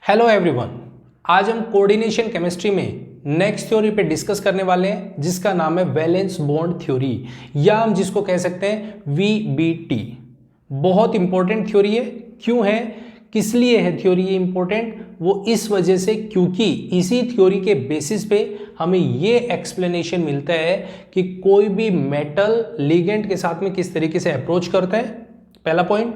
Hello everyone, आज हम coordination chemistry में नेक्स्ट थ्योरी पे डिस्कस करने वाले हैं जिसका नाम है वैलेंस बॉन्ड थ्योरी या हम जिसको कह सकते हैं वीबीटी। बहुत इंपॉर्टेंट थ्योरी है। क्यों है, किस लिए है थ्योरी ये इंपॉर्टेंट? वो इस वजह से क्योंकि इसी थ्योरी के बेसिस पे हमें ये एक्सप्लेनेशन मिलता है कि कोई भी मेटल लिगेंड के साथ में किस तरीके से अप्रोच करता है। पहला पॉइंट,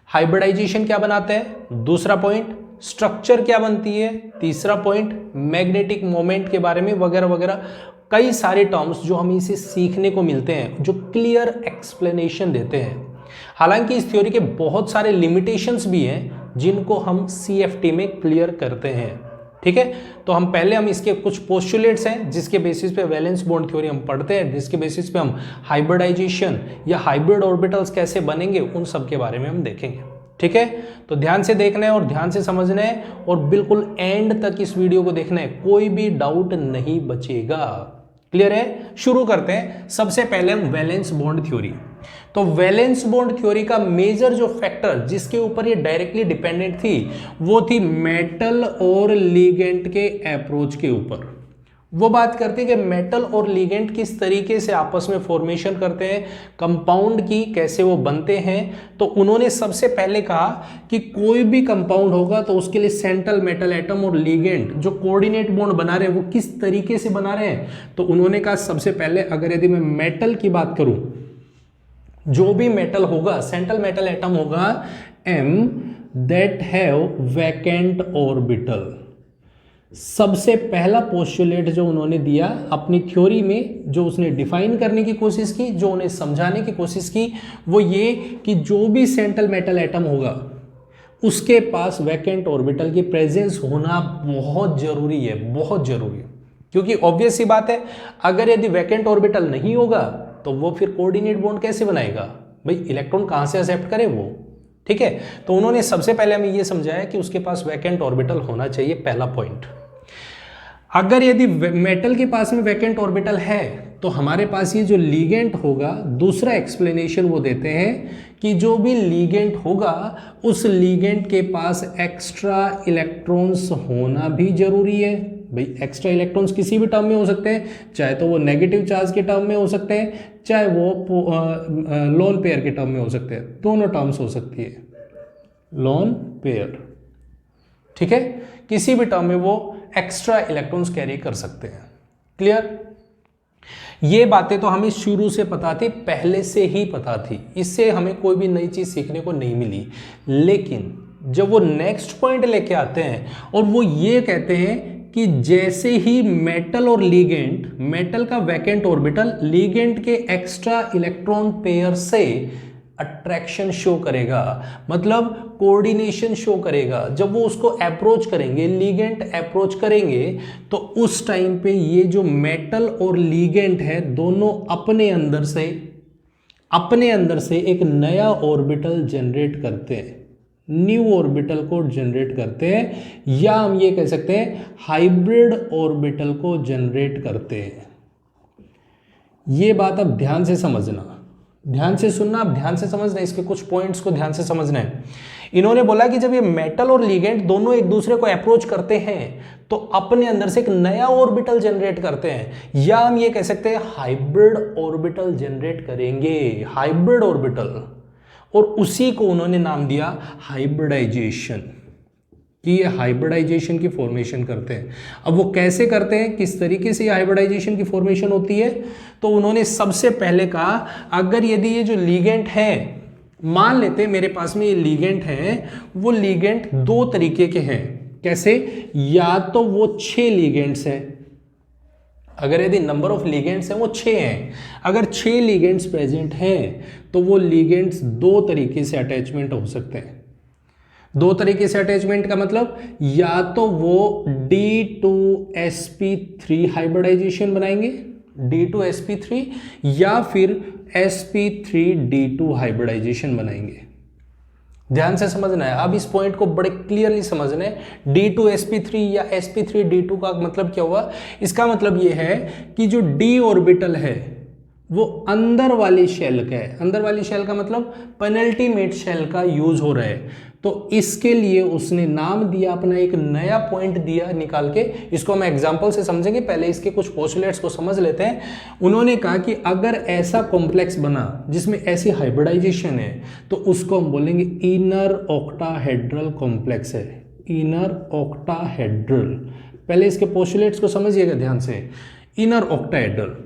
हाइब्रिडाइजेशन क्या बनाता है। दूसरा पॉइंट, स्ट्रक्चर क्या बनती है। तीसरा पॉइंट, मैग्नेटिक मोमेंट के बारे में वगैरह वगैरह कई सारे टर्म्स जो हमें इसे सीखने को मिलते हैं, जो क्लियर एक्सप्लेनेशन देते हैं। हालांकि इस थ्योरी के बहुत सारे लिमिटेशंस भी हैं जिनको हम सीएफटी में क्लियर करते हैं। ठीक है, तो हम इसके कुछ पोस्टुलेट्स हैं जिसके बेसिस पे वैलेंस बॉन्ड थ्योरी हम पढ़ते हैं, जिसके बेसिस पे हम हाइब्रिडाइजेशन या हाइब्रिड ऑर्बिटल्स कैसे बनेंगे उन सब के बारे में हम देखेंगे। ठीक है, तो ध्यान से देखना है और ध्यान से समझना है और बिल्कुल एंड तक इस वीडियो को देखना है, कोई भी डाउट नहीं बचेगा। क्लियर है? शुरू करते हैं। सबसे पहले हम वैलेंस बॉन्ड थ्योरी। तो वैलेंस बॉन्ड थ्योरी का मेजर जो फैक्टर जिसके ऊपर ये डायरेक्टली डिपेंडेंट थी वो थी मेटल और लिगेंड के अप्रोच के ऊपर। वो बात करते हैं कि मेटल और लिगेंड किस तरीके से आपस में फॉर्मेशन करते हैं, कंपाउंड की कैसे वो बनते हैं। तो उन्होंने सबसे पहले कहा कि कोई भी कंपाउंड होगा तो उसके लिए सेंट्रल मेटल एटम और लिगेंड जो कोऑर्डिनेट बॉन्ड बना रहे हैं वो किस तरीके से बना रहे हैं। तो उन्होंने कहा सबसे पहले, अगर यदि मैं मेटल की बात करूं, जो भी मेटल होगा सेंट्रल मेटल एटम होगा M that have vacant orbital. सबसे पहला पोस्टुलेट जो उन्होंने दिया अपनी थ्योरी में, जो उसने डिफाइन करने की कोशिश की, जो उन्हें समझाने की कोशिश की, वो ये कि जो भी सेंट्रल मेटल एटम होगा उसके पास वैकेंट ऑर्बिटल की प्रेजेंस होना बहुत जरूरी है, बहुत जरूरी है। क्योंकि ऑब्वियस सी बात है, अगर यदि वैकेंट ऑर्बिटल नहीं होगा तो वो फिर कोऑर्डिनेट बॉन्ड कैसे बनाएगा भाई, इलेक्ट्रॉन कहां से एक्सेप्ट करे वो। ठीक है, तो उन्होंने सबसे पहले हमें ये समझाया कि उसके पास वैकेंट ऑर्बिटल होना चाहिए, पहला पॉइंट। अगर यदि मेटल के पास में वैकेंट ऑर्बिटल है तो हमारे पास ये जो लिगेंड होगा, दूसरा एक्सप्लेनेशन वो देते हैं कि जो भी लिगेंड होगा उस लिगेंड के पास एक्स्ट्रा इलेक्ट्रॉन्स होना भी जरूरी है। भाई एक्स्ट्रा इलेक्ट्रॉन्स किसी भी टर्म में हो सकते हैं, चाहे तो वो नेगेटिव चार्ज के टर्म में हो सकते हैं, चाहे वो लोन पेयर के टर्म में हो सकते हैं, दोनों टर्म्स हो सकती है, लोन पेयर। ठीक है, किसी भी टर्म में वो एक्स्ट्रा इलेक्ट्रॉन्स कैरी कर सकते हैं। क्लियर? ये बातें तो हमें शुरू से पता थी, पहले से ही पता थी, इससे हमें कोई भी नई चीज सीखने को नहीं मिली। लेकिन जब वो नेक्स्ट पॉइंट लेके आते हैं और वो ये कहते हैं कि जैसे ही मेटल और लिगेंड, मेटल का वैकेंट ऑर्बिटल लिगेंड के एक्स्ट्रा इलेक्ट्रॉन पेयर से अट्रैक्शन शो करेगा, मतलब कोऑर्डिनेशन शो करेगा, जब वो उसको अप्रोच करेंगे, लिगेंड अप्रोच करेंगे, तो उस टाइम पे ये जो मेटल और लिगेंड है दोनों अपने अंदर से एक नया ऑर्बिटल जनरेट करते हैं, न्यू ऑर्बिटल को जनरेट करते हैं, या हम ये कह सकते हैं हाइब्रिड ऑर्बिटल को जनरेट करते हैं। ये बात अब ध्यान से समझना, ध्यान से सुनना, अब ध्यान से समझना, इसके कुछ पॉइंट्स को ध्यान से समझना है। इन्होंने बोला कि जब ये मेटल और लिगेंड दोनों एक दूसरे को अप्रोच करते हैं तो अपने अंदर से एक नया ऑर्बिटल जनरेट करते हैं, या हम ये कह सकते हैं हाइब्रिड ऑर्बिटल जनरेट करेंगे, हाइब्रिड ऑर्बिटल। और उसी को उन्होंने नाम दिया हाइब्रिडाइजेशन, कि ये हाइब्रिडाइजेशन की फॉर्मेशन करते हैं। अब वो कैसे करते हैं, किस तरीके से ये हाइब्रिडाइजेशन की फॉर्मेशन होती है, तो उन्होंने सबसे पहले कहा अगर यदि ये जो लिगेंड है, मान लेते हैं मेरे पास में ये लिगेंड है, वो लिगेंड दो तरीके के हैं। कैसे? या तो वो 6 लिगेंड्स हैं, अगर यदि नंबर ऑफ लिगेंड्स हैं वो 6 हैं, अगर 6 लिगेंड्स प्रेजेंट हैं तो वो लिगेंड्स दो तरीके से अटैचमेंट हो सकते हैं। दो तरीके से अटैचमेंट का मतलब, या तो वो D2sp3 हाइब्रिडाइजेशन बनाएंगे, D2sp3, या फिर sp3d2 हाइब्रिडाइजेशन बनाएंगे। ध्यान से समझना है, अब इस पॉइंट को बड़े क्लियरली समझना है। D2sp3 या sp3d2 का मतलब क्या हुआ? इसका मतलब यह है कि जो d ऑर्बिटल है वो अंदर वाली शेल का है। अंदर वाली शेल का मतलब पेनल्टीमेट शेल का यूज हो रहा है। तो इसके लिए उसने नाम दिया अपना, एक नया पॉइंट दिया निकाल के। इसको हम एग्जांपल से समझेंगे, पहले इसके कुछ पोस्टुलेट्स को समझ लेते हैं। उन्होंने कहा कि अगर ऐसा कॉम्प्लेक्स बना जिसमें ऐसी हाइब्रिडाइजेशन है तो उसको हम बोलेंगे इनर ऑक्टाहेड्रल कॉम्प्लेक्स है, इनर ऑक्टाहेड्रल। पहले इसके पोस्टुलेट्स को समझिएगा ध्यान से। इनर ऑक्टाहेड्रल,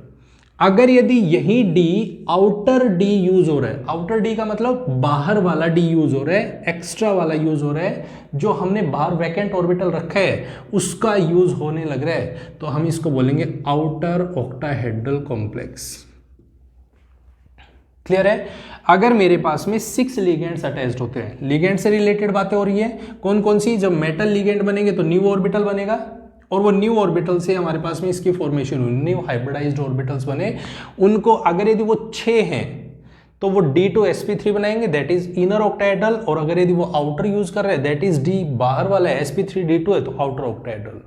अगर यदि यही डी आउटर डी यूज हो रहा है, आउटर डी का मतलब बाहर वाला डी यूज हो रहा है, एक्स्ट्रा वाला यूज हो रहा है, जो हमने बाहर वैकेंट ऑर्बिटल रखा है उसका यूज होने लग रहा है, तो हम इसको बोलेंगे आउटर ऑक्टाहेड्रल कॉम्प्लेक्स। क्लियर है? अगर मेरे पास में 6 लिगेंड्स अटैच्ड होते हैं, लिगेंड से रिलेटेड बातें हो रही है, कौन कौन सी? जब मेटल लिगेंड बनेंगे तो न्यू ऑर्बिटल बनेगा, और वो न्यू ऑर्बिटल से हमारे पास में इसकी फॉर्मेशन हुई, न्यू हाइब्रिडाइज्ड ऑर्बिटल्स बने। उनको अगर यदि वो 6 हैं तो वो D2sp3 बनाएंगे, दैट इज इनर ऑक्टाहेड्रल। और अगर यदि वो आउटर यूज कर रहे हैं, दैट इज D बाहर वाला है, sp3d2 है, तो आउटर ऑक्टाहेड्रल।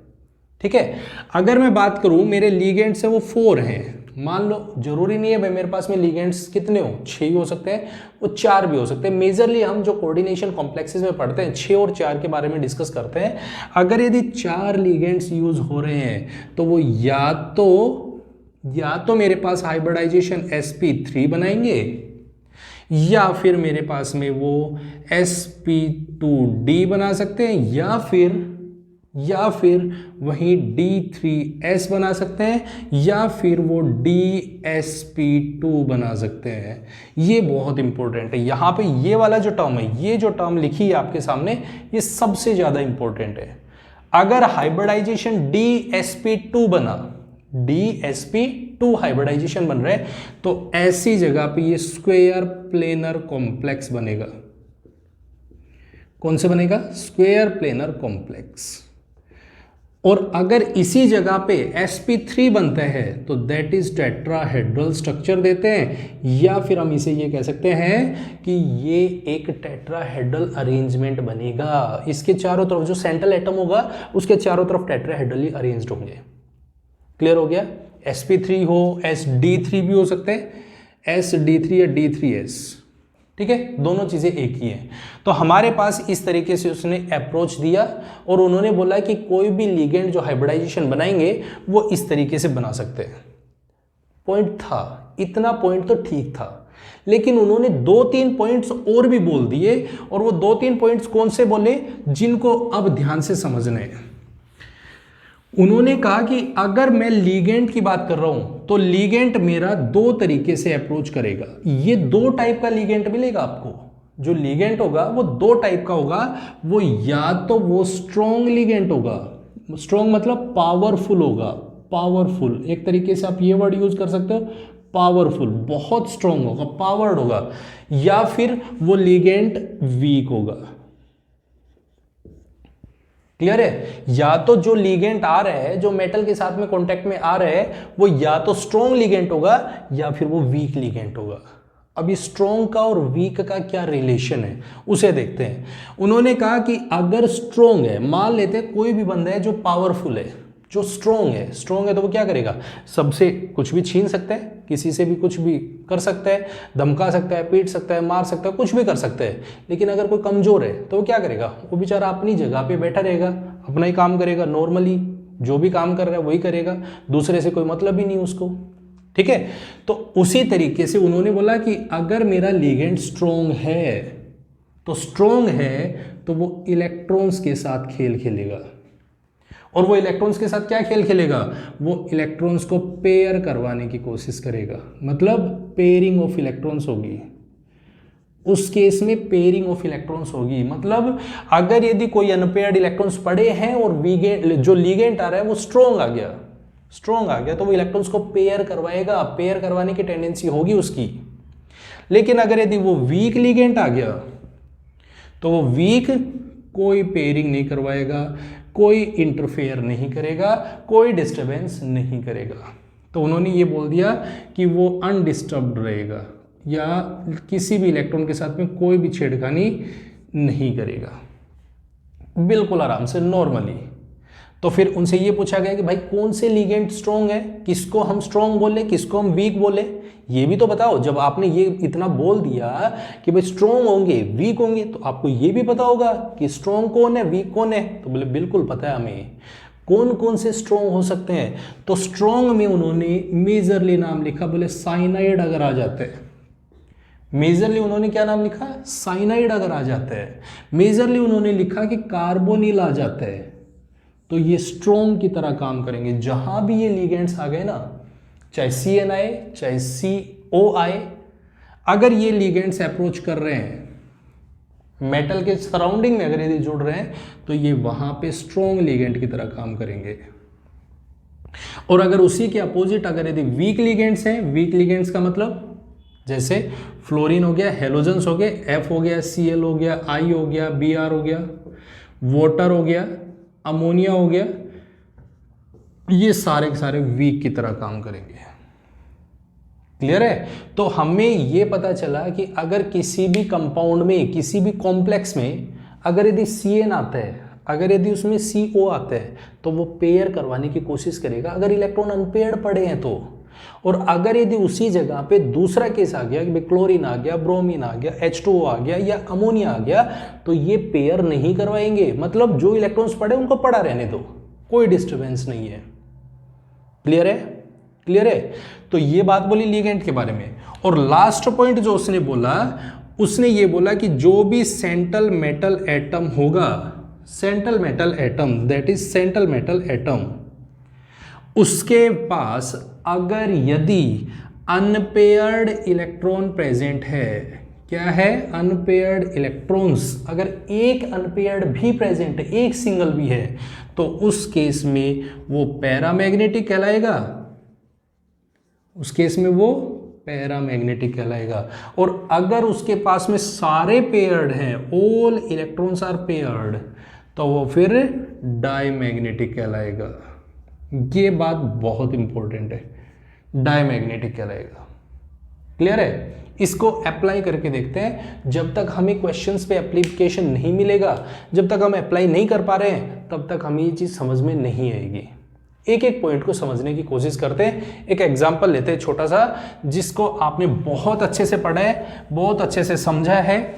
ठीक है? अगर मैं बात करूं मेरे लिगेंड से वो 4 हैं, मान लो, जरूरी नहीं है भाई मेरे पास में लिगेंड्स कितने हो, 6 ही हो सकते हैं, वो 4 भी हो सकते हैं। मेजरली हम जो कोऑर्डिनेशन कॉम्प्लेक्सेस में पढ़ते हैं 6 और 4 के बारे में डिस्कस करते हैं। अगर यदि 4 लिगेंड्स यूज हो रहे हैं तो वो या तो मेरे पास हाइब्रिडाइजेशन sp3 बनाएंगे, या फिर मेरे पास में वो sp2d बना सकते हैं, या फिर वही D3s बना सकते हैं, या फिर वो DsP2 बना सकते हैं। ये बहुत इंपॉर्टेंट है। यहाँ पे ये वाला जो टर्म है, ये जो टर्म लिखी है आपके सामने, ये सबसे ज्यादा इंपॉर्टेंट है। अगर हाइब्रिडाइजेशन DsP2 बना, DsP2 हाइब्रिडाइजेशन बन रहा है, तो ऐसी जगह पे ये स्क्वायर प्लेनर कॉम्प्लेक्स बनेगा। कौन से बनेगा? Square planar complex. और अगर इसी जगह पे sp3 बनता है तो दैट इज टेट्राहेड्रल स्ट्रक्चर देते हैं, या फिर हम इसे ये कह सकते हैं कि ये एक टेट्राहेड्रल अरेंजमेंट बनेगा। इसके चारों तरफ जो सेंट्रल एटम होगा उसके चारों तरफ टेट्राहेड्रली अरेंज्ड होंगे। क्लियर हो गया? sp3 हो, sd3 भी हो सकते हैं, sd3 या d3s। ठीक है? दोनों चीजें एक ही हैं। तो हमारे पास इस तरीके से उसने अप्रोच दिया, और उन्होंने बोला कि कोई भी लिगेंड जो हाइब्रिडाइजेशन बनाएंगे वो इस तरीके से बना सकते हैं। पॉइंट था, इतना पॉइंट तो ठीक था, लेकिन उन्होंने 2-3 पॉइंट्स और भी बोल दिए, और वो 2-3 पॉइंट्स कौन से बोले जिनको अब ध्यान से समझने हैं। उन्होंने कहा कि अगर मैं लिगेंड की बात कर रहा हूं तो लिगेंड मेरा 2 तरीके से अप्रोच करेगा। ये 2 टाइप का लिगेंड मिलेगा आपको। जो लिगेंड होगा वो 2 टाइप का होगा। वो या तो वो स्ट्रॉन्ग लिगेंड होगा, स्ट्रॉन्ग मतलब पावरफुल होगा, पावरफुल, एक तरीके से आप ये वर्ड यूज कर सकते हो, पावरफुल, बहुत स्ट्रॉन्ग होगा, पावर्ड होगा, या फिर वो लिगेंड वीक होगा। क्लियर है? या तो जो लिगेंड आ रहा है, जो मेटल के साथ में कांटेक्ट में आ रहा है, वो या तो स्ट्रॉन्ग लिगेंड होगा या फिर वो वीक लिगेंड होगा। अभी स्ट्रॉन्ग का और वीक का क्या रिलेशन है उसे देखते हैं। उन्होंने कहा कि अगर स्ट्रॉन्ग है, मान लेते हैं कोई भी बंदा है जो पावरफुल है, जो स्ट्रॉन्ग है तो वो क्या करेगा? सबसे कुछ भी छीन सकता है, किसी से भी कुछ भी कर सकता है, धमका सकता है, पीट सकता है, मार सकता है, कुछ भी कर सकता है। लेकिन अगर कोई कमजोर है तो वो क्या करेगा? वो बेचारा अपनी जगह पे बैठा रहेगा, अपना ही काम करेगा, नॉर्मली जो भी काम कर रहा है वही करेगा, दूसरे से कोई मतलब ही नहीं उसको। ठीक है? तो उसी तरीके से उन्होंने बोला कि अगर मेरा लिगेंड स्ट्रॉन्ग है तो वो इलेक्ट्रॉन्स के साथ खेल खेलेगा। और वो इलेक्ट्रॉन्स के साथ क्या खेल खेलेगा? वो इलेक्ट्रॉन्स को पेयर करवाने की कोशिश करेगा, मतलब पेयरिंग ऑफ इलेक्ट्रॉन्स होगी। उस केस में पेयरिंग ऑफ इलेक्ट्रॉन्स होगी, मतलब अगर यदि कोई अनपेयर्ड इलेक्ट्रॉन्स पड़े हैं और जो लिगेंड आ रहा है वो स्ट्रॉन्ग आ गया तो वो इलेक्ट्रॉन्स को पेयर करवाएगा, पेयर करवाने की टेंडेंसी होगी उसकी। लेकिन अगर यदि वो वीक लिगेंड आ गया तो वो वीक कोई पेयरिंग नहीं करवाएगा, कोई इंटरफेयर नहीं करेगा, कोई डिस्टरबेंस नहीं करेगा। तो उन्होंने ये बोल दिया कि वो अनडिस्टर्ब्ड रहेगा, या किसी भी इलेक्ट्रॉन के साथ में कोई भी छेड़खानी नहीं करेगा, बिल्कुल आराम से नॉर्मली। तो फिर उनसे ये पूछा गया कि भाई कौन से लिगेंड स्ट्रॉन्ग है, किसको हम स्ट्रॉन्ग बोले, किसको हम वीक बोले, ये भी तो बताओ। जब आपने ये इतना बोल दिया कि भाई स्ट्रॉन्ग होंगे वीक होंगे, तो आपको ये भी पता होगा कि स्ट्रॉन्ग कौन है वीक कौन है। तो बोले बिल्कुल पता है हमें कौन कौन से स्ट्रॉन्ग हो सकते हैं। तो स्ट्रॉन्ग में उन्होंने मेजरली नाम लिखा, बोले साइनाइड अगर आ जाते हैं। मेजरली उन्होंने क्या नाम लिखा, साइनाइड अगर आ जाता है। मेजरली उन्होंने लिखा कि कार्बोनिल आ जाता है। तो ये स्ट्रॉन्ग की तरह काम करेंगे। जहां भी ये लिगेंड्स आ गए ना, चाहे CN आए चाहे CO आए, अगर ये लिगेंड्स अप्रोच कर रहे हैं मेटल के सराउंडिंग में, अगर यदि जुड़ रहे हैं, तो ये वहां पे स्ट्रॉन्ग लिगेंड की तरह काम करेंगे। और अगर उसी के अपोजिट अगर यदि वीक लिगेंड्स हैं, वीक लिगेंड्स का मतलब जैसे फ्लोरीन हो गया, हेलोजेंस हो गए, F हो गया, Cl हो गया, I हो गया, Br हो गया, वाटर हो गया, अमोनिया हो गया, ये सारे के सारे वीक की तरह काम करेंगे। क्लियर है। तो हमें ये पता चला कि अगर किसी भी कंपाउंड में, किसी भी कॉम्प्लेक्स में अगर यदि CN आता है, अगर यदि उसमें CO आता है, तो वो पेयर करवाने की कोशिश करेगा अगर इलेक्ट्रॉन अनपेयर्ड पड़े हैं तो। और अगर यदि उसी जगह पे दूसरा केस आ गया कि क्लोरीन आ गया, ब्रोमीन आ गया, H2O आ गया या अमोनिया आ गया, तो ये पेयर नहीं करवाएंगे। मतलब जो इलेक्ट्रॉन्स पड़े उनको पड़ा रहने दो, कोई डिस्टर्बेंस नहीं है। क्लियर है, क्लियर है। तो ये बात बोली लिगेंड के बारे में। और लास्ट पॉइंट जो उसने बोला, उसने ये बोला कि जो भी सेंट्रल मेटल एटम होगा, central metal atom, that is central metal atom, उसके पास अगर यदि अनपेयर्ड इलेक्ट्रॉन प्रेजेंट है, क्या है, अनपेयर्ड इलेक्ट्रॉन्स, अगर एक अनपेयर्ड भी प्रेजेंट है, एक सिंगल भी है, तो उस केस में वो पैरामैग्नेटिक कहलाएगा। उस केस में वो पैरामैग्नेटिक कहलाएगा। और अगर उसके पास में सारे पेयर्ड हैं, ऑल इलेक्ट्रॉन्स आर पेयर्ड, तो वो फिर डायमैग्नेटिक कहलाएगा। ये बात बहुत इंपॉर्टेंट है, डायमैग्नेटिक कहलाएगा। क्लियर है। इसको अप्लाई करके देखते हैं। जब तक हमें क्वेश्चंस पे एप्लीकेशन नहीं मिलेगा, जब तक हम अप्लाई नहीं कर पा रहे हैं, तब तक हमें ये चीज़ समझ में नहीं आएगी। एक एक पॉइंट को समझने की कोशिश करते हैं। एक एग्जाम्पल लेते हैं छोटा सा, जिसको आपने बहुत अच्छे से पढ़ा है, बहुत अच्छे से समझा है।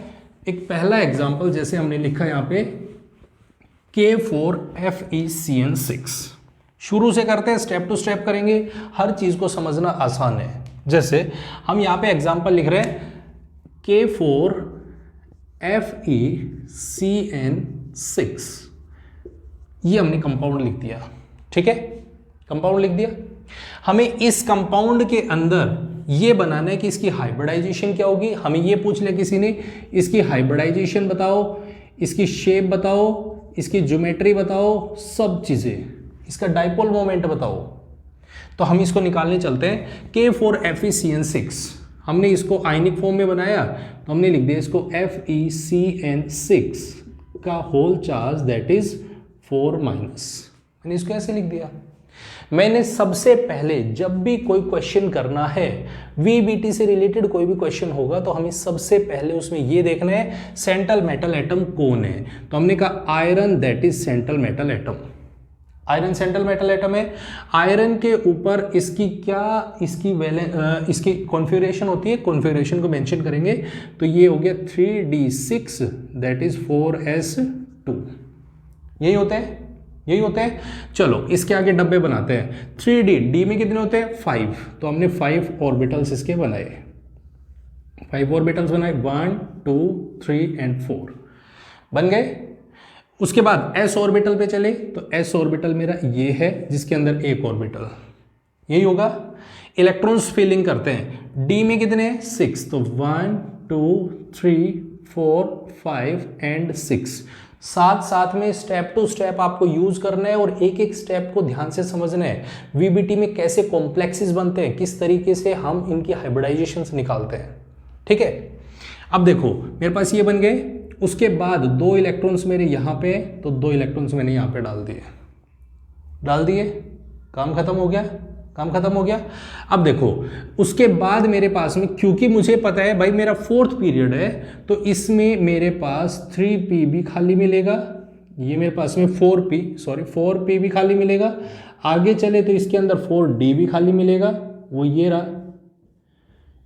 एक पहला एग्जाम्पल जैसे हमने लिखा यहाँ पे K4FeCN6। शुरू से करते हैं, स्टेप टू स्टेप करेंगे, हर चीज़ को समझना आसान है। जैसे हम यहाँ पे एग्जाम्पल लिख रहे हैं K4FeCN6, ये हमने कंपाउंड लिख दिया। ठीक है, कंपाउंड लिख दिया। हमें इस कंपाउंड के अंदर ये बनाना है कि इसकी हाइब्रिडाइजेशन क्या होगी। हमें ये पूछ लिया किसी ने, इसकी हाइब्रिडाइजेशन बताओ, इसकी शेप बताओ, इसकी ज्योमेट्री बताओ, सब चीज़ें, इसका डाइपोल मोमेंट बताओ। तो हम इसको निकालने चलते हैं। K4FeCN6 हमने इसको आयनिक फॉर्म में बनाया, तो हमने लिख दिया इसको FeCN6 का होल चार्ज दैट इज 4-। मैंने इसको ऐसे लिख दिया। मैंने सबसे पहले जब भी कोई क्वेश्चन करना है, VBT से रिलेटेड कोई भी क्वेश्चन होगा, तो हमें सबसे पहले उसमें ये देखना है सेंट्रल मेटल एटम कौन है। तो हमने कहा iron that is central metal atom. Iron central metal atom है। आयरन के ऊपर इसकी क्या, इसकी कॉन्फ़िगरेशन होती है, कॉन्फ़िगरेशन को मेंशन करेंगे। तो ये हो गया 3d6 दैट इज 4s2। यही होते हैं, यही होते हैं। चलो इसके आगे डब्बे बनाते हैं। 3d में कितने होते हैं, 5। तो हमने 5 ऑर्बिटल्स इसके बनाए, 5 ऑर्बिटल्स बनाए, 1 2 3 एंड 4 बन गए। उसके बाद s ऑर्बिटल पे चले, तो s ऑर्बिटल मेरा ये है, जिसके अंदर एक ऑर्बिटल, यही होगा। इलेक्ट्रॉन्स फिलिंग करते हैं। d में कितने हैं, 6। तो 1 2 3 4 5 एंड 6। साथ साथ में स्टेप टू स्टेप आपको यूज करना है और एक एक स्टेप को ध्यान से समझना है। VBT में कैसे कॉम्प्लेक्सेस बनते हैं, किस तरीके से हम इनकी हाइब्रिडाइजेशन निकालते हैं। ठीक है, अब देखो मेरे पास ये बन गए। उसके बाद 2 इलेक्ट्रॉन्स मेरे यहाँ पे, तो 2 इलेक्ट्रॉन्स मैंने यहाँ पे डाल दिए, काम खत्म हो गया, काम खत्म हो गया। अब देखो उसके बाद मेरे पास में, क्योंकि मुझे पता है भाई मेरा 4th पीरियड है, तो इसमें मेरे पास 3p भी खाली मिलेगा, ये मेरे पास में 4p भी खाली मिलेगा। आगे चले तो इसके अंदर 4d भी खाली मिलेगा, वो ये रहा,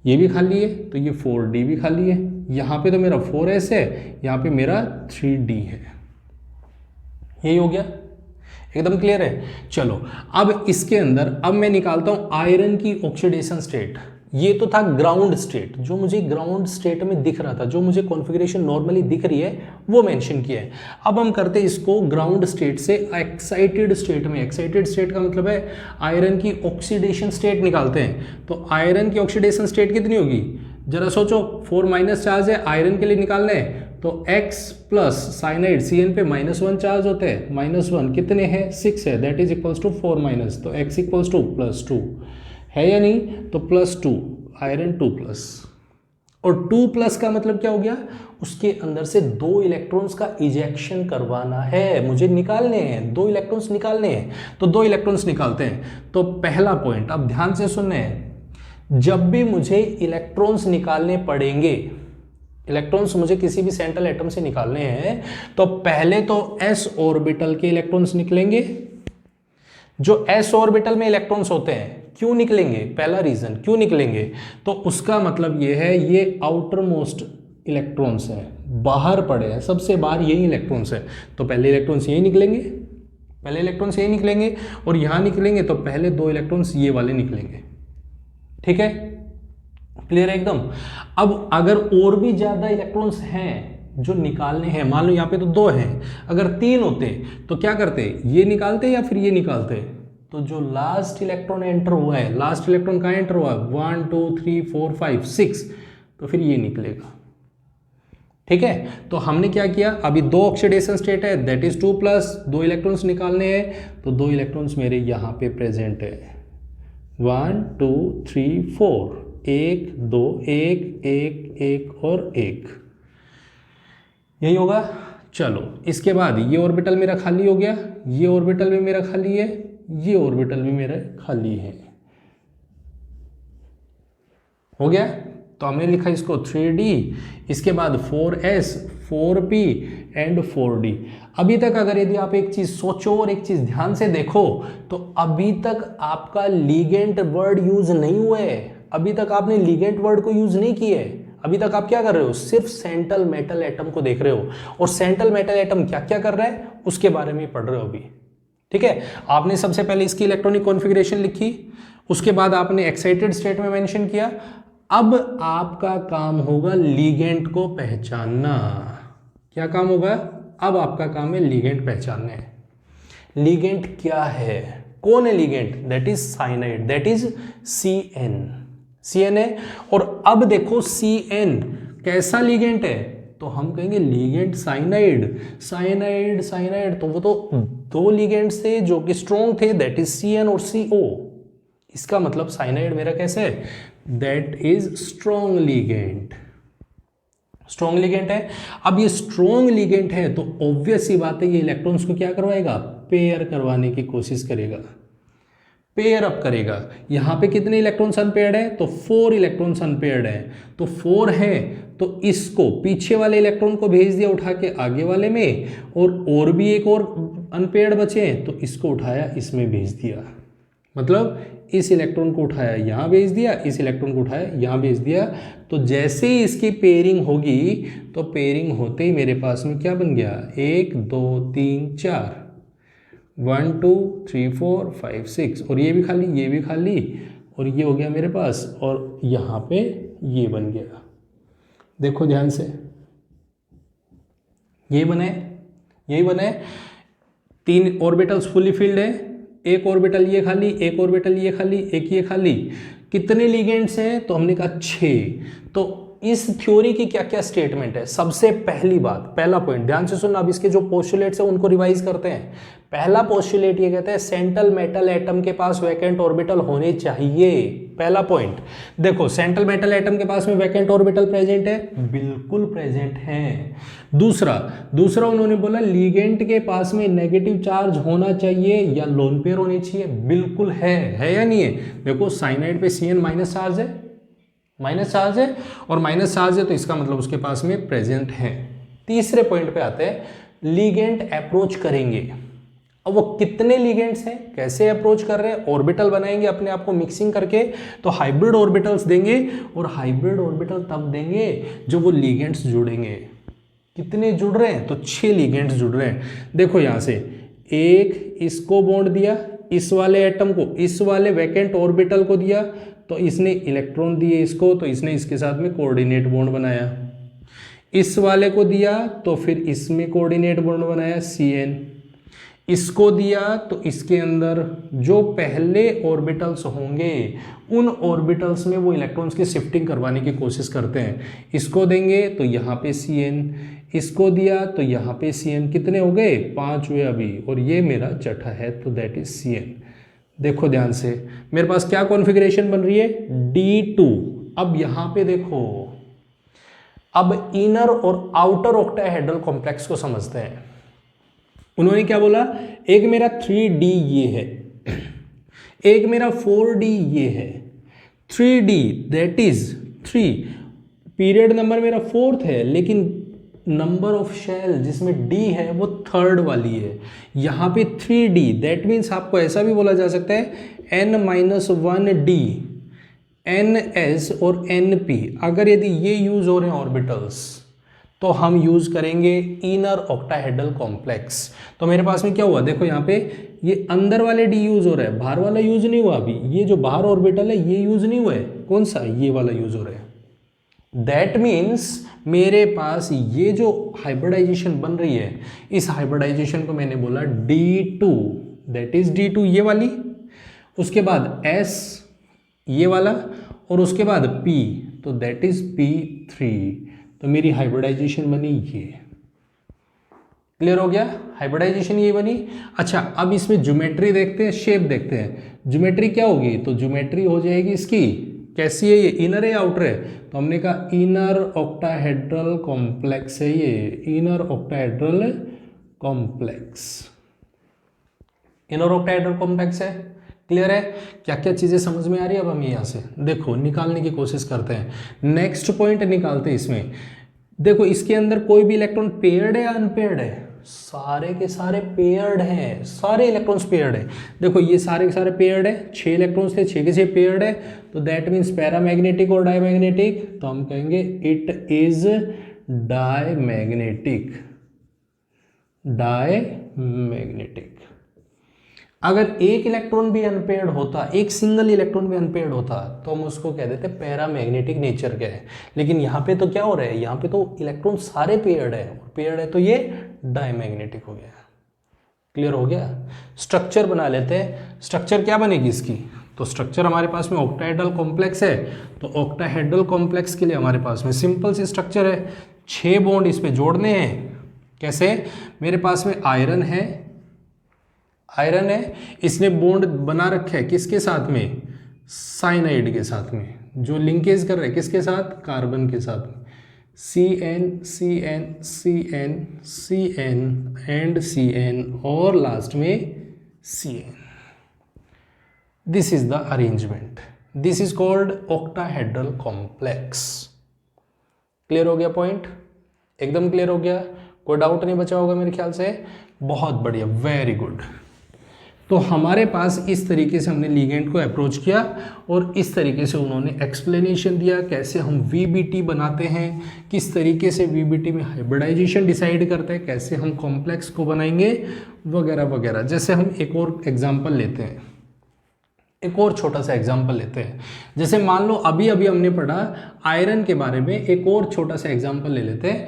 ये भी खाली है, तो ये 4d भी खाली है। यहाँ पे तो मेरा 4s है, यहाँ पे मेरा 3d है। यही हो गया, एकदम क्लियर है। चलो अब इसके अंदर अब मैं निकालता हूँ आयरन की ऑक्सीडेशन स्टेट। ये तो था ग्राउंड स्टेट, जो मुझे ग्राउंड स्टेट में दिख रहा था, जो मुझे कॉन्फ़िगरेशन नॉर्मली दिख रही है वो मेंशन किया है। अब हम करते हैं इसको ग्राउंड स्टेट से एक्साइटेड स्टेट में। एक्साइटेड स्टेट का मतलब है आयरन की ऑक्सीडेशन स्टेट निकालते हैं। तो आयरन की ऑक्सीडेशन स्टेट कितनी होगी, जरा सोचो, 4 माइनस चार्ज है आयरन के लिए निकालना है, तो X प्लस साइनाइड Cn पे -1 चार्ज होते हैं, -1 कितने हैं, 6 है, that is equals to 4 minus, तो X इक्वल्स टू +2 है या नहीं, तो +2 आयरन 2+, और 2+ का मतलब क्या हो गया, उसके अंदर से 2 इलेक्ट्रॉन्स का इजेक्शन करवाना है, मुझे निकालने हैं, 2 इलेक्ट्रॉन्स निकालने हैं, तो 2 इलेक्ट्रॉन्स निकालते हैं। तो पहला पॉइंट अब ध्यान से सुनना है, जब भी मुझे इलेक्ट्रॉन्स निकालने पड़ेंगे, इलेक्ट्रॉन्स मुझे किसी भी सेंट्रल एटम से निकालने हैं, तो पहले तो s ऑर्बिटल के इलेक्ट्रॉन्स निकलेंगे। जो s ऑर्बिटल में इलेक्ट्रॉन्स होते हैं क्यों निकलेंगे, पहला रीजन क्यों निकलेंगे, तो उसका मतलब ये है ये आउटर मोस्ट इलेक्ट्रॉन्स हैं, बाहर पड़े हैं, सबसे बाहर यही इलेक्ट्रॉन्स है, तो पहले इलेक्ट्रॉन्स यही निकलेंगे, पहले इलेक्ट्रॉन्स यही निकलेंगे, और यहां निकलेंगे तो पहले 2 इलेक्ट्रॉन्स ये वाले निकलेंगे। ठीक है, क्लियर है एकदम। अब अगर और भी ज्यादा इलेक्ट्रॉन्स हैं जो निकालने हैं, मान लो यहाँ पे तो 2 हैं, अगर 3 होते तो क्या करते, ये निकालते या फिर ये निकालते, तो जो लास्ट इलेक्ट्रॉन एंटर हुआ है, लास्ट इलेक्ट्रॉन कहाँ एंटर हुआ है, 1 2 3 4 5 6, तो फिर ये निकलेगा। ठीक है, तो हमने क्या किया, अभी 2 ऑक्सीडेशन स्टेट है, दैट इज 2+, 2 इलेक्ट्रॉन्स निकालने हैं, तो 2 इलेक्ट्रॉन्स मेरे यहाँ पे प्रेजेंट है, 1 2 3 4, 1 2 1 1 1 और 1, यही होगा। चलो इसके बाद ये ऑर्बिटल मेरा खाली हो गया, ये ऑर्बिटल भी मेरा खाली है, ये ऑर्बिटल भी मेरा खाली है, हो गया। तो हमने लिखा इसको 3D, इसके बाद 4s 4p एंड 4d। अभी तक अगर यदि आप एक चीज सोचो और एक चीज ध्यान से देखो, तो अभी तक आपका लीगेंट वर्ड यूज नहीं हुआ है, अभी तक आपने लीगेंट वर्ड को यूज नहीं किया है। अभी तक आप क्या कर रहे हो, सिर्फ सेंट्रल मेटल एटम को देख रहे हो, और सेंट्रल मेटल एटम क्या क्या कर रहा है उसके बारे में पढ़ रहे हो अभी। ठीक है, आपने सबसे पहले इसकी इलेक्ट्रॉनिक कॉन्फ़िगरेशन लिखी, उसके बाद आपने एक्साइटेड स्टेट में मेंशन किया। अब आपका काम होगा लीगेंट को पहचानना। क्या काम होगा, अब आपका काम है लीगेंट पहचानना है। लीगेंट क्या है, कौन है ligand, that is cyanide, that is CN है। और अब देखो CN कैसा लीगेंट है, तो हम कहेंगे लीगेंट साइनाइड, साइनाइड साइनाइड, तो वो तो 2 लीगेंट्स थे जो कि स्ट्रॉन्ग थे, दैट इज CN और CO। इसका मतलब साइनाइड मेरा कैसे है, that is strong ligand, strong ligand है। अब ये स्ट्रॉन्ग लीगेंट है तो ऑब्वियस सी बात है ये इलेक्ट्रॉन्स को क्या करवाएगा, पेयर करवाने की कोशिश करेगा, पेयर अप करेगा। यहाँ पे कितने इलेक्ट्रॉन्स अनपेयर्ड है, तो 4 इलेक्ट्रॉन्स अनपेयर्ड है, तो 4 है तो इसको पीछे वाले इलेक्ट्रॉन को भेज दिया उठा के आगे वाले में, और भी एक और अनपेयर्ड बचे तो इसको उठाया इसमें भेज दिया, मतलब इस इलेक्ट्रॉन को उठाया यहाँ भेज दिया, इस इलेक्ट्रॉन को उठाया यहाँ भेज दिया। तो जैसे ही इसकी पेयरिंग होगी, तो पेयरिंग होते ही मेरे पास में क्या बन गया, 1 2 3 4, 1 2 3 4 5 6, और ये भी खाली, ये भी खाली, और ये हो गया मेरे पास, और यहाँ पे ये बन गया। देखो ध्यान से, ये बने, यही बने, 3 ऑर्बिटल्स फुली फिल्ड है, एक ऑर्बिटल ये खाली, एक ऑर्बिटल ये खाली, एक ये खाली। कितने लिगेंड्स हैं, तो हमने कहा 6। तो इस थ्योरी की क्या क्या स्टेटमेंट है, सबसे पहली बात, पहला पॉइंट ध्यान से सुनना, अब इसके जो पोस्टुलेट्स हैं उनको रिवाइज करते हैं। पहला पोस्टुलेट ये कहता है सेंट्रल मेटल एटम के पास वैकेंट ऑर्बिटल होने चाहिए, पहला पॉइंट। देखो सेंट्रल मेटल एटम के पास में वैकेंट ऑर्बिटल प्रेजेंट है, बिल्कुल प्रेजेंट है। दूसरा उन्होंने बोला लीगेंट के पास में नेगेटिव चार्ज होना चाहिए या लोन पेयर होनी चाहिए, बिल्कुल है या नहीं है। देखो साइनाइड पे CN माइनस चार्ज है, और माइनस चार्ज है तो इसका मतलब उसके पास में प्रेजेंट है। तीसरे पॉइंट पे आते हैं, लिगेंड अप्रोच करेंगे। अब वो कितने लिगेंड्स हैं, कैसे अप्रोच कर रहे हैं, ऑर्बिटल बनाएंगे अपने आप को मिक्सिंग करके, तो हाइब्रिड ऑर्बिटल्स देंगे, और हाइब्रिड ऑर्बिटल तब देंगे जो वो लिगेंड्स जुड़ेंगे। कितने जुड़ रहे हैं, तो 6 लिगेंड्स जुड़ रहे हैं। देखो यहां से एक इसको बॉन्ड दिया, इस वाले एटम को, इस वाले वैकेंट ऑर्बिटल को दिया, तो इसने इलेक्ट्रॉन दिए इसको, तो इसने इसके साथ में कोऑर्डिनेट बॉन्ड बनाया। इस वाले को दिया तो फिर इसमें कोऑर्डिनेट बॉन्ड बनाया Cn। इसको दिया तो इसके अंदर जो पहले ऑर्बिटल्स होंगे उन ऑर्बिटल्स में वो इलेक्ट्रॉन्स की शिफ्टिंग करवाने की कोशिश करते हैं। इसको देंगे तो यहाँ पे Cn, इसको दिया तो यहाँ पे Cn, कितने हो गए, 5 हुए अभी, और ये मेरा छठा है तो दैट इज Cn। देखो ध्यान से, मेरे पास क्या कॉन्फ़िगरेशन बन रही है, D2। अब यहाँ पे देखो, अब इनर और आउटर ऑक्टाहेड्रल कॉम्प्लेक्स को समझते हैं। उन्होंने क्या बोला, एक मेरा 3D ये है, एक मेरा 4D ये है। 3D that is 3, period number मेरा 4th है, लेकिन नंबर ऑफ शेल जिसमें D है वो 3rd वाली है। यहाँ पे 3D दैट मीन्स आपको ऐसा भी बोला जा सकता है n-1D, NS और NP। अगर यदि ये यूज हो रहे हैं ऑर्बिटल्स तो हम यूज करेंगे इनर ऑक्टाहेड्रल कॉम्प्लेक्स। तो मेरे पास में क्या हुआ, देखो यहाँ पे ये अंदर वाले D यूज हो रहा है, बाहर वाला यूज नहीं हुआ अभी। ये जो बाहर ऑर्बिटल है ये यूज नहीं हुआ है, कौन सा, ये वाला यूज हो रहा है। दैट मीन्स मेरे पास ये जो हाइब्रिडाइजेशन बन रही है, इस हाइब्रिडाइजेशन को मैंने बोला D2, दैट इज D2 ये वाली, उसके बाद S ये वाला, और उसके बाद P, तो दैट इज P3। तो मेरी हाइब्रिडाइजेशन बनी ये। क्लियर हो गया, हाइब्रिडाइजेशन ये बनी। अच्छा अब इसमें ज्योमेट्री देखते हैं, शेप देखते हैं। ज्योमेट्री क्या होगी, तो ज्योमेट्री हो जाएगी इसकी, कैसी है ये, इनर है या आउटर है, तो हमने कहा इनर ऑक्टाहेड्रल कॉम्प्लेक्स है ये, inner octahedral complex, inner octahedral complex है। क्लियर है, क्या क्या चीजें समझ में आ रही है। अब हम यहाँ से देखो निकालने की कोशिश करते हैं, नेक्स्ट पॉइंट निकालते हैं इसमें। देखो इसके अंदर कोई भी इलेक्ट्रॉन पेयर्ड है या अनपेयर्ड है, सारे के सारे पेयर्ड हैं, सारे इलेक्ट्रॉन्स पेयर्ड है। देखो ये सारे के सारे पेयर्ड है, 6 इलेक्ट्रॉन्स थे, 6 के 6 पेयर्ड है, तो दैट मीन्स पैरामैग्नेटिक और डायमैग्नेटिक, तो हम कहेंगे इट इज डायमैग्नेटिक, डायमैग्नेटिक। अगर एक इलेक्ट्रॉन भी अनपेयर्ड होता, एक सिंगल इलेक्ट्रॉन भी अनपेयर्ड होता, तो हम उसको कह देते पैरामैग्नेटिक नेचर के है। लेकिन यहाँ पे तो क्या हो रहा है, यहाँ पे तो इलेक्ट्रॉन सारे पेयर्ड है, पेयर्ड है तो ये डायमैग्नेटिक हो गया। क्लियर हो गया। स्ट्रक्चर बना लेते हैं, स्ट्रक्चर क्या बनेगी इसकी, तो स्ट्रक्चर हमारे पास में ऑक्टाहेड्रल कॉम्प्लेक्स है, तो ऑक्टाहेड्रल कॉम्प्लेक्स के लिए हमारे पास में सिंपल सी स्ट्रक्चर है, 6 बॉन्ड इसमें जोड़ने हैं। कैसे, मेरे पास में आयरन है, आयरन है, इसने बॉन्ड बना रखा है किसके साथ में, साइनाइड के साथ में, जो लिंकेज कर रहे हैं किसके साथ, कार्बन के साथ में, CN CN CN CN and CN और लास्ट में CN। This is the arrangement, this is called octahedral complex. Clear हो गया पॉइंट, एकदम क्लियर हो गया, कोई डाउट नहीं बचा होगा मेरे ख्याल से। बहुत बढ़िया, वेरी गुड। तो हमारे पास इस तरीके से हमने लिगेंड को अप्रोच किया और इस तरीके से उन्होंने एक्सप्लेनेशन दिया कैसे हम VBT बनाते हैं, किस तरीके से VBT में हाइब्रिडाइजेशन डिसाइड करते हैं, कैसे हम कॉम्प्लेक्स को बनाएंगे वगैरह वगैरह। जैसे हम एक और एग्जांपल लेते हैं, एक और छोटा सा एग्जांपल लेते हैं। जैसे मान लो अभी अभी हमने पढ़ा आयरन के बारे में, एक और छोटा सा एग्जांपल ले लेते हैं,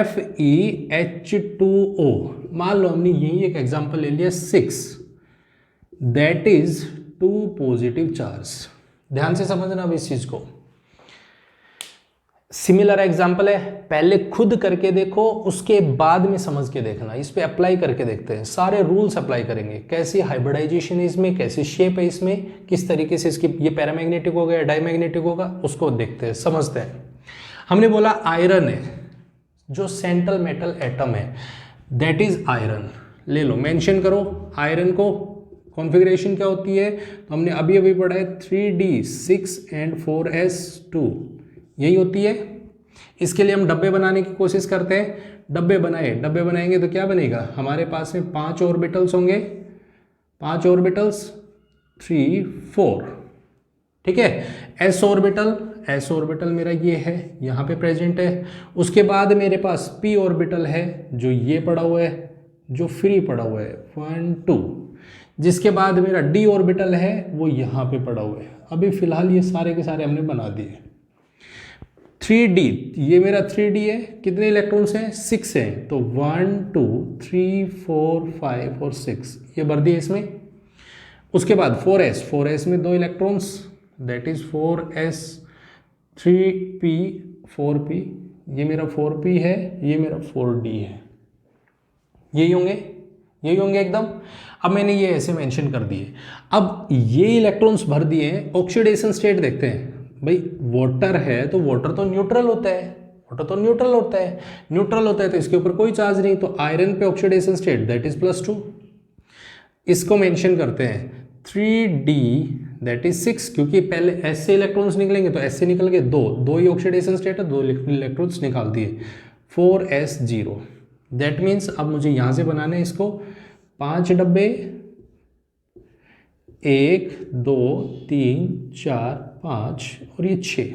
FeH2O। मान लो हमने यही एक एग्जांपल ले लिया 6, दैट इज 2 पॉजिटिव चार्ज। ध्यान से समझना अब इस चीज को, सिमिलर एग्जांपल है, पहले खुद करके देखो उसके बाद में समझ के देखना, इस पे अप्लाई करके देखते हैं, सारे रूल्स अप्लाई करेंगे, कैसी हाइब्रिडाइजेशन है इसमें, कैसी शेप है इसमें, किस तरीके से इसकी ये पैरामैग्नेटिक होगा या डायमैग्नेटिक होगा, उसको देखते हैं, समझते हैं। हमने बोला आयरन है, जो सेंट्रल मेटल एटम है, दैट इज आयरन। ले लो, मेंशन करो आयरन को, कॉन्फ़िगरेशन क्या होती है, तो हमने अभी अभी पढ़ा है 3D 6 and 4s2, यही होती है। इसके लिए हम डब्बे बनाने की कोशिश करते हैं, डब्बे बनाएंगे तो क्या बनेगा, हमारे पास में 5 ऑर्बिटल्स होंगे, 5 ऑर्बिटल्स 3 4, ठीक है। एस ऑर्बिटल मेरा ये है, यहाँ पे प्रेजेंट है। उसके बाद मेरे पास पी ऑर्बिटल है जो ये पड़ा हुआ है, जो फ्री पड़ा हुआ है 1 2, जिसके बाद मेरा डी ऑर्बिटल है वो यहाँ पे पड़ा हुआ है। अभी फिलहाल ये सारे के सारे हमने बना दिए। 3D, ये मेरा 3D है, कितने इलेक्ट्रॉन्स हैं, 6 हैं, तो 1 2 3 4 5 और 6 ये भर दिए इसमें। उसके बाद 4s में 2 electrons, that is 4s 3p 4p, ये मेरा 4p है, ये मेरा 4d है, यही होंगे एकदम। अब मैंने ये ऐसे मेंशन कर दिए। अब ये इलेक्ट्रॉन्स भर दिए हैं, ऑक्सीडेशन स्टेट देखते हैं। भाई वाटर है तो वाटर तो न्यूट्रल होता है, न्यूट्रल होता है तो इसके ऊपर कोई चार्ज नहीं, तो आयरन पे ऑक्सीडेशन स्टेट दैट इज +2। इसको मेंशन करते हैं 3d दैट इज 6, क्योंकि पहले एस से इलेक्ट्रॉन्स निकलेंगे तो एस से निकल के दो ही ऑक्सीडेशन स्टेट है, 2 इलेक्ट्रॉन्स निकाल दिए, 4s0। दैट मीन्स अब मुझे यहां से बनाने इसको 5 डब्बे, 1 2 3 4 5 और ये 6,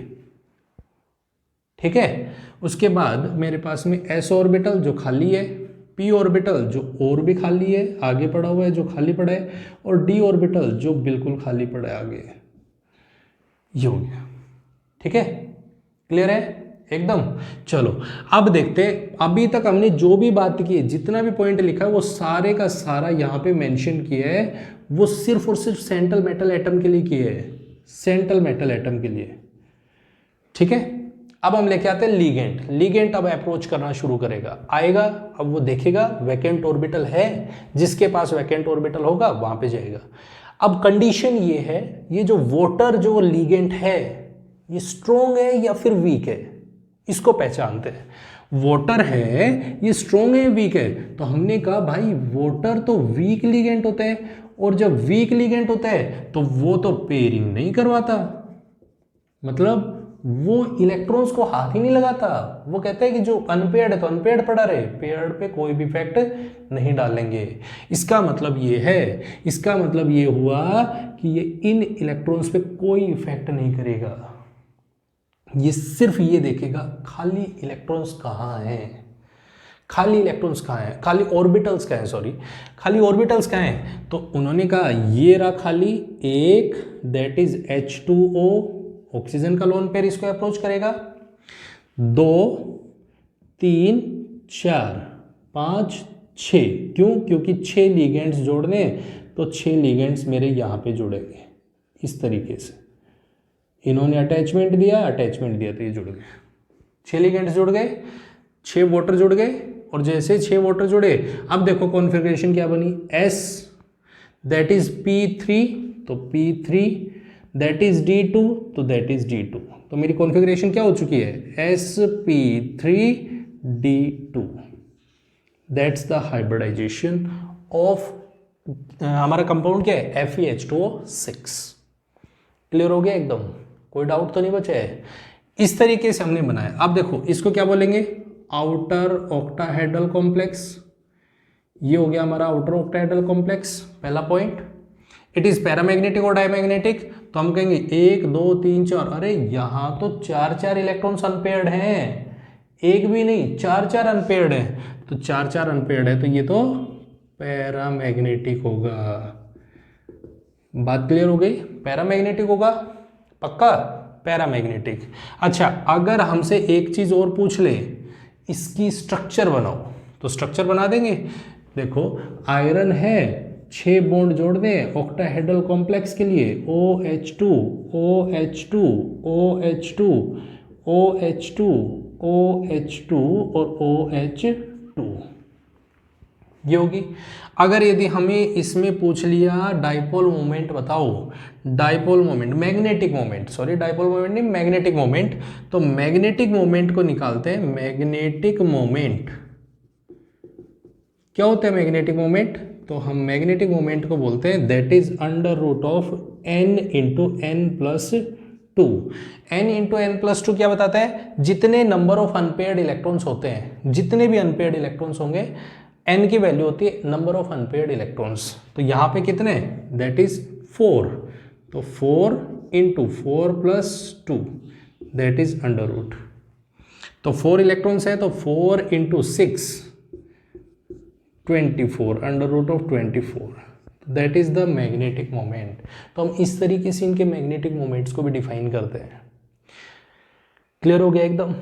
ठीक है। उसके बाद मेरे पास में s ऑर्बिटल जो खाली है, p ऑर्बिटल जो और भी खाली है आगे पड़ा हुआ है जो खाली पड़ा है, और d ऑर्बिटल जो बिल्कुल खाली पड़ा है आगे, ये हो गया, ठीक है। क्लियर है एकदम। चलो अब देखते हैं, अभी तक हमने जो भी बात की है, जितना भी पॉइंट लिखा है वो सारे का सारा यहाँ पे मेंशन किया है, वो सिर्फ और सिर्फ सेंट्रल मेटल एटम के लिए किया है, सेंट्रल मेटल एटम के लिए, ठीक है। अब हम लेके आते हैं लीगेंट अब अप्रोच करना शुरू करेगा, आएगा, अब वो देखेगा वैकेंट ऑर्बिटल है, जिसके पास वैकेंट ऑर्बिटल होगा वहां पे जाएगा। अब कंडीशन ये है, ये जो वाटर जो लीगेंट है ये स्ट्रोंग है या फिर वीक है, इसको पहचानते हैं। वाटर है ये स्ट्रोंग है वीक है, तो हमने कहा भाई वाटर तो वीक लीगेंट होता है, और जब वीक लीगेंट होता है तो वो तो पेयरिंग नहीं करवाता, मतलब वो इलेक्ट्रॉन्स को हाथ ही नहीं लगाता, वो कहता है कि जो अनपेयर्ड है तो अनपेयर्ड पड़ा रहे, पेयर्ड पे कोई भी इफेक्ट नहीं डालेंगे। इसका मतलब ये है, इसका मतलब ये हुआ कि ये इन इलेक्ट्रॉन्स पे कोई इफेक्ट नहीं करेगा, ये सिर्फ ये देखेगा खाली इलेक्ट्रॉन्स कहाँ हैं, खाली इलेक्ट्रॉन्स कहाँ हैं, खाली ऑर्बिटल्स कहाँ हैं, सॉरी खाली ऑर्बिटल्स कहाँ हैं। तो उन्होंने कहा ये रहा खाली एक, दैट इज H2O, ऑक्सीजन का लोन पेयर इसको अप्रोच करेगा, 2 3 4 5 6, क्यों, क्योंकि 6 लिगेंड्स जोड़ने, तो 6 लिगेंड्स मेरे यहाँ पे जुड़ेंगे इस तरीके से, इन्होंने अटैचमेंट दिया तो ये जुड़ गए, 6 लिगेंड्स जुड़ गए, 6 वाटर जुड़ गए, और जैसे 6 वाटर जुड़े, अब देखो कॉन्फ़िगरेशन क्या बनी, S दैट इज P3, तो P3 दैट इज D2, तो दैट इज D2, तो मेरी कॉन्फ़िगरेशन क्या हो चुकी है, sp3d2, that's the hybridisation of हमारा कंपाउंड क्या है, FeH2O6। क्लियर हो गया एकदम, कोई डाउट तो नहीं बचा है। इस तरीके से हमने बनाया। अब देखो इसको क्या बोलेंगे, आउटर ऑक्टाहेड्रल कॉम्प्लेक्स, ये हो गया हमारा आउटर ऑक्टाहेड्रल कॉम्प्लेक्स, पहला पॉइंट। इट इज पैरामैग्नेटिक और डायमैग्नेटिक, तो हम कहेंगे 1 2 3 4, अरे यहां तो 4 इलेक्ट्रॉन्स अनपेयर्ड हैं, एक भी नहीं 4 अनपेयर्ड हैं, तो 4 अनपेयर्ड है तो ये तो पैरामैग्नेटिक होगा। बात क्लियर हो गई, पैरामैग्नेटिक होगा पक्का, पैरामैग्नेटिक। अच्छा अगर हमसे एक चीज और पूछ ले, इसकी स्ट्रक्चर बनाओ, तो स्ट्रक्चर बना देंगे। देखो आयरन है, 6 बॉन्ड जोड़ दें ऑक्टाहेड्रल कॉम्प्लेक्स के लिए, OH2 OH2 OH2 OH2 OH2 और OH2, ये होगी। अगर यदि हमें इसमें पूछ लिया डाइपोल मोमेंट बताओ, dipole moment, magnetic moment, sorry dipole moment नहीं मैग्नेटिक मोमेंट, तो मैग्नेटिक मोमेंट को निकालते हैं। मैग्नेटिक मोमेंट क्या होता है, मैग्नेटिक मोमेंट, तो हम मैग्नेटिक मोमेंट को बोलते हैं that is under root of n into n plus 2। n into n plus 2 क्या बताता है? जितने नंबर ऑफ अनपेयर्ड इलेक्ट्रॉन्स होते हैं, जितने भी अनपेयर्ड इलेक्ट्रॉन्स होंगे, n की वैल्यू होती है नंबर ऑफ अनपेयर्ड इलेक्ट्रॉन्स। तो यहां पे कितने? That is 4। तो 4 into 4 plus 2 that is under root. तो 4 इलेक्ट्रॉन्स है तो 4 into 6 24 under root of 24 that is the magnetic moment. तो हम इस तरीके से इनके मैग्नेटिक मोमेंट्स को भी डिफाइन करते हैं। क्लियर हो गया एकदम?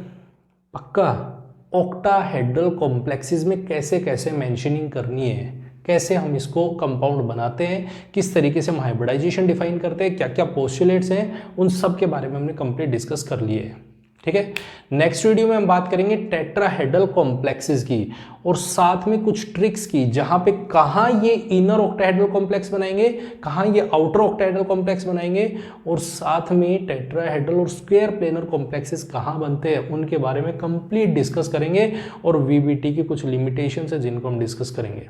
पक्का? ऑक्टाहेड्रल कॉम्प्लेक्सेस में कैसे कैसे मेंशनिंग करनी है, कैसे हम इसको कंपाउंड बनाते हैं, किस तरीके से हम हाइब्रिडाइजेशन डिफाइन करते हैं, क्या क्या पोस्टुलेट्स हैं, उन सब के बारे में हमने कंप्लीट डिस्कस कर लिए है। ठीक है, नेक्स्ट वीडियो में हम बात करेंगे टेट्राहेड्रल कॉम्प्लेक्सेस की और साथ में कुछ ट्रिक्स की, जहां पे कहां ये इनर ऑक्टाहेड्रल कॉम्प्लेक्स बनाएंगे, कहां ये आउटर ऑक्टाहेड्रल कॉम्प्लेक्स बनाएंगे, और साथ में टेट्राहेड्रल और स्क्वायर प्लेनर कॉम्प्लेक्सेस कहां बनते हैं उनके बारे में कंप्लीट डिस्कस करेंगे, और वीबीटी की कुछ लिमिटेशंस है जिनको हम डिस्कस करेंगे।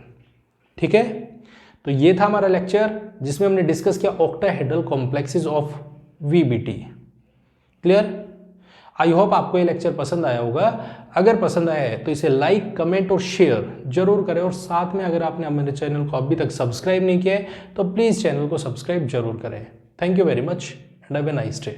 ठीक है, तो ये था हमारा लेक्चर जिसमें हमने डिस्कस किया octahedral complexes of VBT. Clear? I hope आपको ये लेक्चर पसंद आया होगा। अगर पसंद आया है तो इसे लाइक, कमेंट और शेयर जरूर करें, और साथ में अगर आपने हमारे चैनल को अभी तक सब्सक्राइब नहीं किया है तो प्लीज़ चैनल को सब्सक्राइब जरूर करें। Thank you very much and have a nice day.